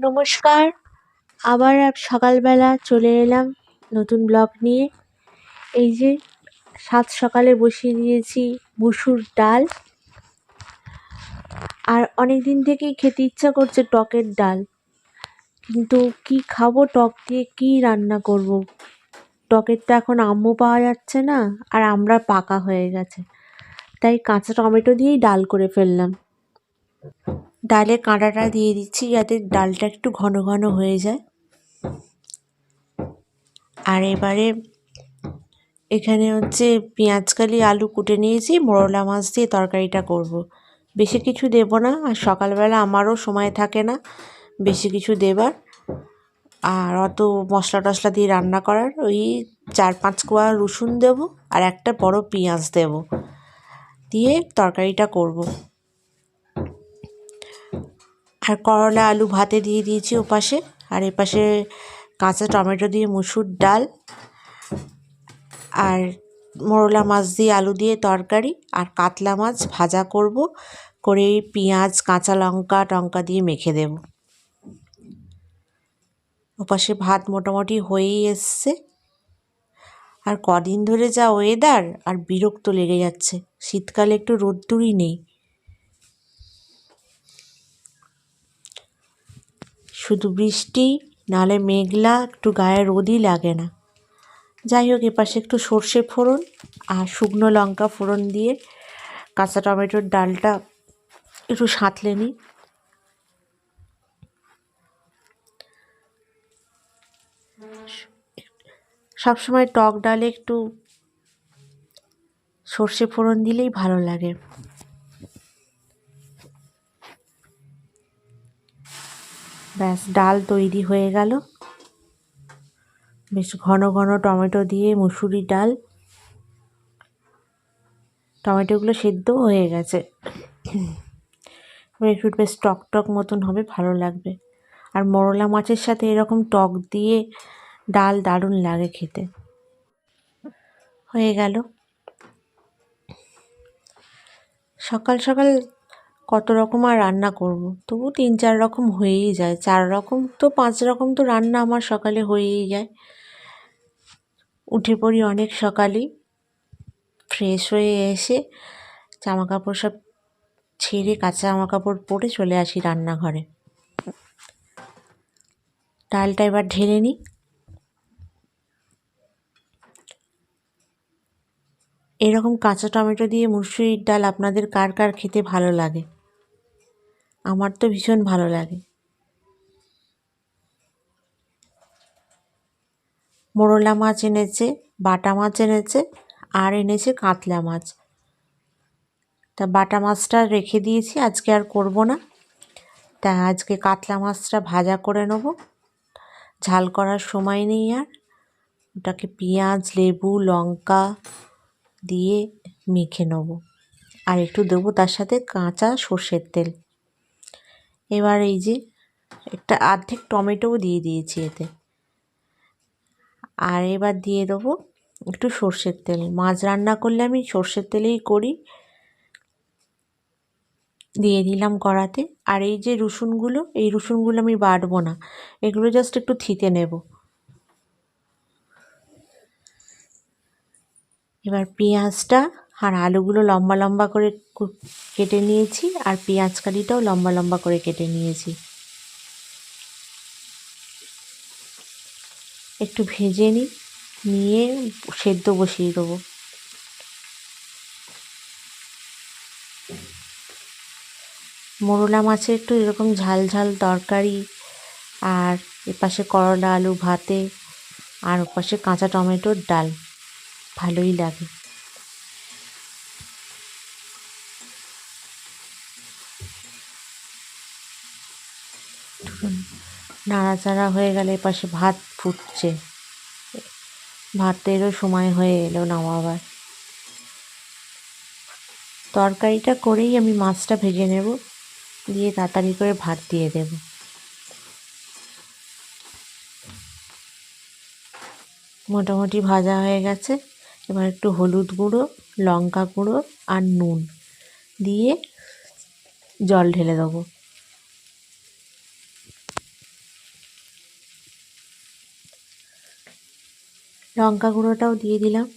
নমস্কার। আবার সকালবেলা চলে এলাম নতুন ব্লগ নিয়ে। এই যে সাত সকালে বসিয়ে দিয়েছি মুসুর ডাল, আর অনেক দিন থেকেই খেতে ইচ্ছা করছে টকের ডাল, কিন্তু কি খাবো, টক দিয়ে কি রান্না করব। টকের তো এখন আম্মু পাওয়া যাচ্ছে না, আর আমরা পাকা হয়ে গেছে, তাই কাঁচা টমেটো দিয়েই ডাল করে ফেললাম। ডালে কাঁটাটা দিয়ে দিচ্ছি যাতে ডালটা একটু ঘন ঘন হয়ে যায়। আর এবারে এখানে হচ্ছে পেঁয়াজকালি আলু কুটে নিয়েছি, মোরলা মাছ দিয়ে তরকারিটা করব। বেশি কিছু দেব না, আর সকালবেলা আমারও সময় থাকে না বেশি কিছু দেবার, আর অত মশলা টশলা দিয়ে রান্না করার। ওই 4-5 কোয়া রসুন দেব আর একটা বড় পেঁয়াজ দেব, দিয়ে তরকারিটা করব। আর করলা আলু ভাতে দিয়ে দিয়েছি ওপাশে, আর এপাশে কাঁচা টমেটো দিয়ে মুসুর ডাল, আর মোরলা মাছ দিয়ে আলু দিয়ে তরকারি, আর কাতলা মাছ ভাজা করব, করে পেঁয়াজ কাঁচা লঙ্কা টঙ্কা দিয়ে মেখে দেব। ওপাশে ভাত মোটামুটি হয়েই এসছে। আর কদিন ধরে যা ওয়েদার, আর বিরক্ত লেগে যাচ্ছে। শীতকালে একটু রোদ্দুরই নেই, শুধু বৃষ্টি, নাহলে মেঘলা, একটু গায়ে রোদই লাগে না। যাই হোক, এপাশে একটু সর্ষে ফোড়ন আর শুকনো লঙ্কা ফোড়ন দিয়ে কাঁচা টমেটোর ডালটা একটু সাঁতলে নিই। সবসময় টক ডালে একটু সর্ষে ফোড়ন দিলেই ভালো লাগে। ব্যাস, ডাল তৈরি হয়ে গেল। বেশ ঘন ঘন টমেটো দিয়ে মুসুরি ডাল, টমেটোগুলো সেদ্ধ হয়ে গেছে, একটু বেশ টক টক মতন হবে, ভালো লাগবে। আর মোরলা মাছের সাথে এরকম টক দিয়ে ডাল দারুণ লাগে খেতে। হয়ে গেল। সকাল সকাল কত রকম আর রান্না করব, তবু 3-4 রকম হয়েই যায়। 4 রকম তো 5 রকম তো রান্না আমার সকালে হয়েই যায়। উঠে পড়ি অনেক সকালেই, ফ্রেশ হয়ে এসে জামা কাপড় সব ছেড়ে কাঁচা জামা কাপড় পরে চলে আসি রান্নাঘরে। ডালটা এবার ঢেলে নিই। এরকম কাঁচা টমেটো দিয়ে মুসুরির ডাল আপনাদের কার কার খেতে ভালো লাগে? আমার তো ভীষণ ভালো লাগে। মোরলা মাছ এনেছে, বাটা মাছ এনেছে, আর এনেছে কাতলা মাছ। তা বাটা মাছটা রেখে দিয়েছি, আজকে আর করব না। তা আজকে কাতলা মাছটা ভাজা করে নেব। ঝাল করার সময় নেই আর। ওটাকে পেঁয়াজ লেবু লঙ্কা দিয়ে মেখে নেব, আর একটু দেবো তার সাথে কাঁচা সর্ষের তেল। এবার এই যে একটা অর্ধেক টমেটোও দিয়ে দিয়েছি এতে, আর এবার দিয়ে দেবো একটু সর্ষের তেল। মাছ রান্না করলে আমি সর্ষের তেলেই করি। দিয়ে দিলাম কড়াতে। আর এই যে রসুনগুলো, এই রসুনগুলো আমি বাটবো না, এগুলো জাস্ট একটু থিতে নেব। এবার পেঁয়াজটা আর আলুগুলো লম্বা লম্বা করে কেটে নিয়েছি, আর পেঁয়াজ কালিটাও লম্বা লম্বা করে কেটে নিয়েছি। একটু ভেজে নিয়ে সেদ্ধ বসিয়ে দেবো। মোরলা মাছের একটু এরকম ঝাল ঝাল তরকারি, আর এপাশে করলা আলু ভাতে, আর ওপাশে কাঁচা টমেটোর ডাল, ভালোই লাগে। নাড়াচাড়া হয়ে গেলে এপাশে ভাত ফুটছে, ভাতেরও সময় হয়ে এলো নামাবার। তরকারিটা করেই আমি মাছটা ভেজে নেব, দিয়ে তাড়াতাড়ি করে ভাত দিয়ে দেব। মোটামুটি ভাজা হয়ে গেছে। এবার একটু হলুদ গুঁড়ো, লঙ্কা গুঁড়ো আর নুন দিয়ে জল ঢেলে দেবো। লঙ্কা গুঁড়োটাও দিয়ে দিলাম।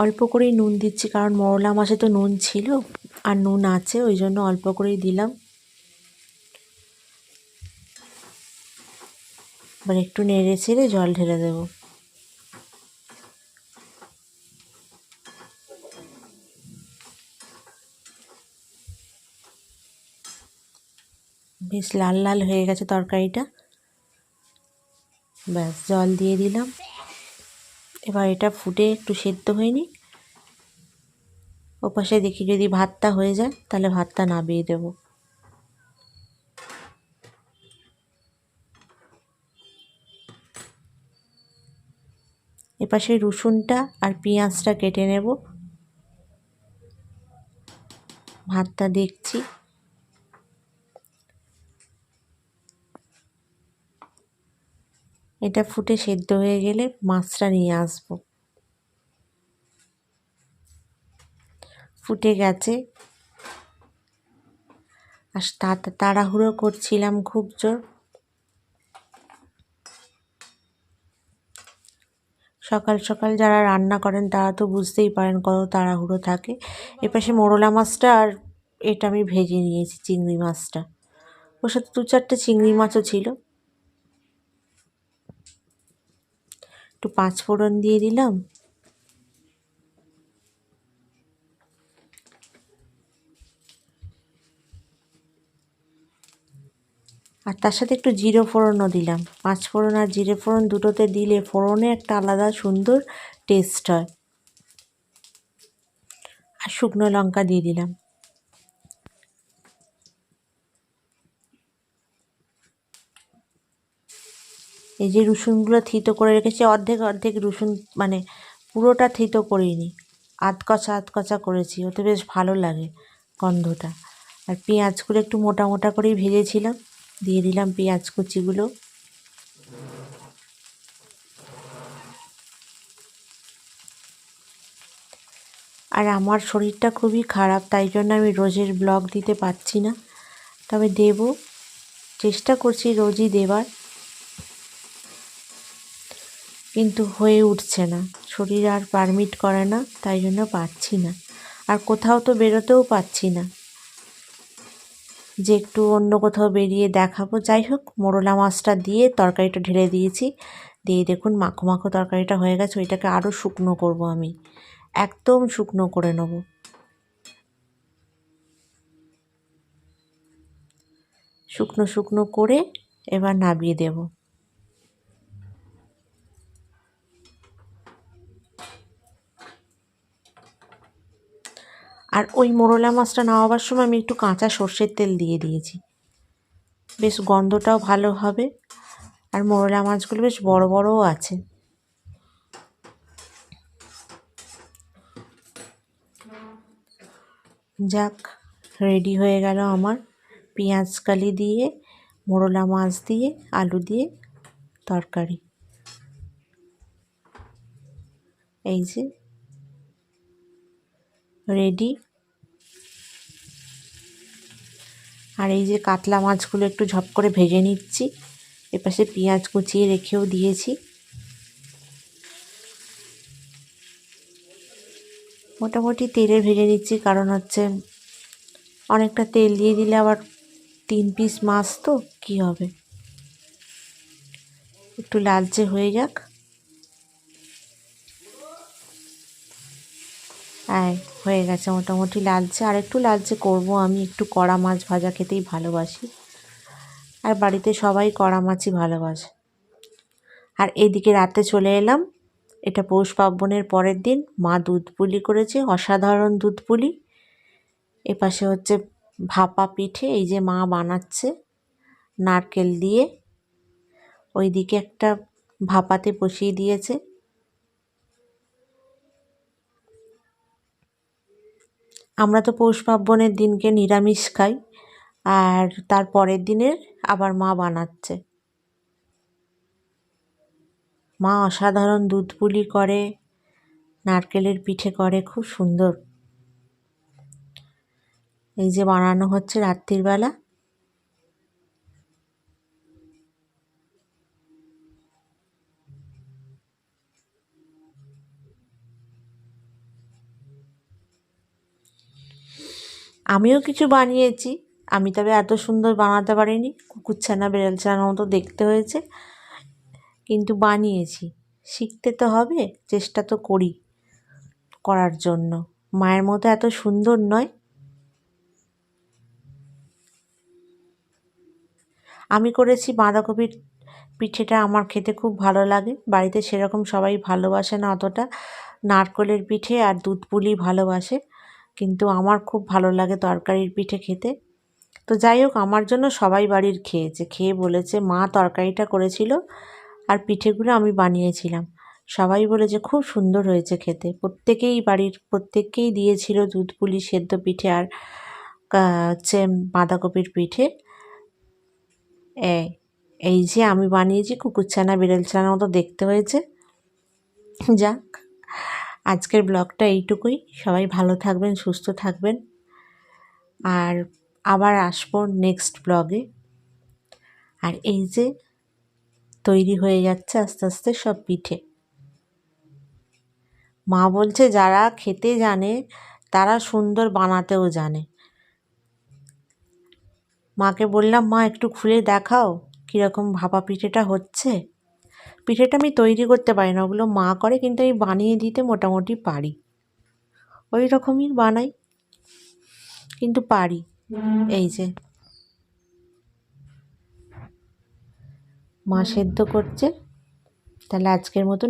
অল্প করেই নুন দিচ্ছি, কারণ মরলা মাছে তো নুন ছিল আর নুন আছে, ওই জন্য অল্প করেই দিলাম। এবার একটু নেড়ে ছেড়ে জল ঢেলে দেবো। বেশ লাল লাল হয়ে গেছে তরকারিটা। ব্যাস, জল দিয়ে দিলাম। এবার এটা ফুটে একটু সেদ্ধ হয়ে নিক। ওপাশে দেখি যদি ভাতটা হয়ে যায় তাহলে ভাতটা নামিয়ে দেব। এপাশে রসুনটা আর পেঁয়াজটা কেটে নেব। ভাতটা দেখছি। এটা ফুটে সেদ্ধ হয়ে গেলে মাছটা নিয়ে আসবো। ফুটে গেছে। আর তাড়াহুড়ো করছিলাম খুব জোর। সকাল সকাল যারা রান্না করেন তারা তো বুঝতেই পারেন কত তাড়াহুড়ো থাকে। এপাশে মোরলা মাছটা আর এটা আমি ভেজে নিয়েছি, চিংড়ি মাছটা। ওর সাথে 2-4টে চিংড়ি মাছও ছিল। একটু 5 ফোড়ন দিয়ে দিলাম। আর তার সাথে একটু জিরে ফোড়নও দিলাম। 5 ফোড়ন আর জিরে ফোড়ন দুটোতে দিলে ফোড়নে একটা আলাদা সুন্দর টেস্ট হয়। আর শুকনো লঙ্কা দিয়ে দিলাম। এই যে রসুনগুলো থিতো করে রেখেছি, অর্ধেক অর্ধেক রসুন, মানে পুরোটা থিতো করিনি, আধকচা করেছি, ওতে বেশ ভালো লাগে গন্ধটা। আর পেঁয়াজগুলো একটু মোটা মোটা করেই ভেজেছিলাম, দিয়ে দিলাম পেঁয়াজ কুচিগুলো। আর আমার শরীরটা খুবই খারাপ, তাই জন্য আমি রোজের ব্লগ দিতে পারছি না, তবে দেব, চেষ্টা করছি রোজই দেবার, কিন্তু হয়ে উঠছে না, শরীর আর পারমিট করে না, তাই জন্য পারছি না। আর কোথাও তো বেরোতেও পারছি না যে একটু অন্য কোথাও বেরিয়ে দেখাবো। যাই হোক, মোরলা মাছটা দিয়ে তরকারিটা ঢেলে দিয়েছি। দিয়ে দেখুন মাখো মাখো তরকারিটা হয়ে গেছে। ওইটাকে আরও শুকনো করব, আমি একদম শুকনো করে নেব। শুকনো শুকনো করে এবার নামিয়ে দেব। আর ওই মোরলা মাছটা নামাবার সময় আমি একটু কাঁচা সর্ষের তেল দিয়ে দিয়েছি, বেশ গন্ধটাও ভালো হবে। আর মোরলা মাছগুলো বেশ বড় বড়ও আছে। যাক, রেডি হয়ে গেল আমার পেঁয়াজ কালি দিয়ে মোরলা মাছ দিয়ে আলু দিয়ে তরকারি। এই যে রেডি। আর এই যে কাতলা মাছগুলো একটু ঝপ করে ভেজে নিচ্ছি। এপাশে পেঁয়াজ কুচিয়ে রেখেও দিয়েছি। মোটামুটি তেলে ভেজে নিচ্ছি, কারণ হচ্ছে অনেকটা তেল দিয়ে দিলে আবার 3 পিস মাছ তো কী হবে। একটু লালচে হয়ে যাক। হয়ে গেছে মোটামুটি লালচে, আর একটু লালচে করব। আমি একটু কড়া মাছ ভাজা খেতেই ভালোবাসি, আর বাড়িতে সবাই কড়া মাছই ভালোবাসে। আর এদিকে রাতে চলে এলাম, এটা পৌষ পার্বণের পরের দিন, মা দুধ পুলি করেছে, অসাধারণ দুধ পুলি। এপাশে হচ্ছে ভাপা পিঠে, এই যে মা বানাচ্ছে নারকেল দিয়ে, ওইদিকে একটা ভাপাতে বসিয়ে দিয়েছে। আমরা তো পৌষ পার্বণের দিনকে নিরামিষ খাই, আর তার পরের দিনের আবার মা বানাচ্ছে। মা অসাধারণ দুধ পুলি করে, নারকেলের পিঠে করে, খুব সুন্দর। এই যে বানানো হচ্ছে রাত্রির বেলা। আমিও কিছু বানিয়েছি, আমি তবে এত সুন্দর বানাতে পারিনি, কুকুরছানা বেড়ালছানার মতো দেখতে হয়েছে, কিন্তু বানিয়েছি। শিখতে তো হবে, চেষ্টা তো করি করার জন্য। মায়ের মতো এত সুন্দর নয়। আমি করেছি বাঁধাকপির পিঠেটা, আমার খেতে খুব ভালো লাগে। বাড়িতে সেরকম সবাই ভালোবাসে না অতটা, নারকেলের পিঠে আর দুধ পুলি ভালোবাসে, কিন্তু আমার খুব ভালো লাগে তরকারির পিঠে খেতে। তো যাই হোক, আমার জন্য সবাই বাড়ির খেয়েছে, খেয়ে বলেছে মা তরকারিটা করেছিল আর পিঠেগুলো আমি বানিয়েছিলাম। সবাই বলেছে খুব সুন্দর হয়েছে খেতে। প্রত্যেকেই বাড়ির প্রত্যেককেই দিয়েছিল দুধ পুলি, সেদ্ধ পিঠে আর হচ্ছে বাঁধাকপির পিঠে। এই যে আমি বানিয়েছি, কুকুরছানা বিড়ালছানার মতো দেখতে হয়েছে। যাক, আজকের ব্লগটা এইটুকুই। সবাই ভালো থাকবেন, সুস্থ থাকবেন, আর আবার আসবো নেক্সট ব্লগে। আর এই যে তৈরি হয়ে যাচ্ছে আস্তে আস্তে সব পিঠে। মা বলছে যারা খেতে জানে তারা সুন্দর বানাতেও জানে। মাকে বললাম মা একটু খুলে দেখাও কীরকম ভাপা পিঠেটা হচ্ছে। পিঠেটা আমি তৈরি করতে পারি না, ওগুলো মা করে, কিন্তু আমি বানিয়ে দিতে মোটামুটি পারি। ওই রকমই বানাই, কিন্তু পারি। এই যে মা সেদ্ধ করছে, তাহলে আজকের মতন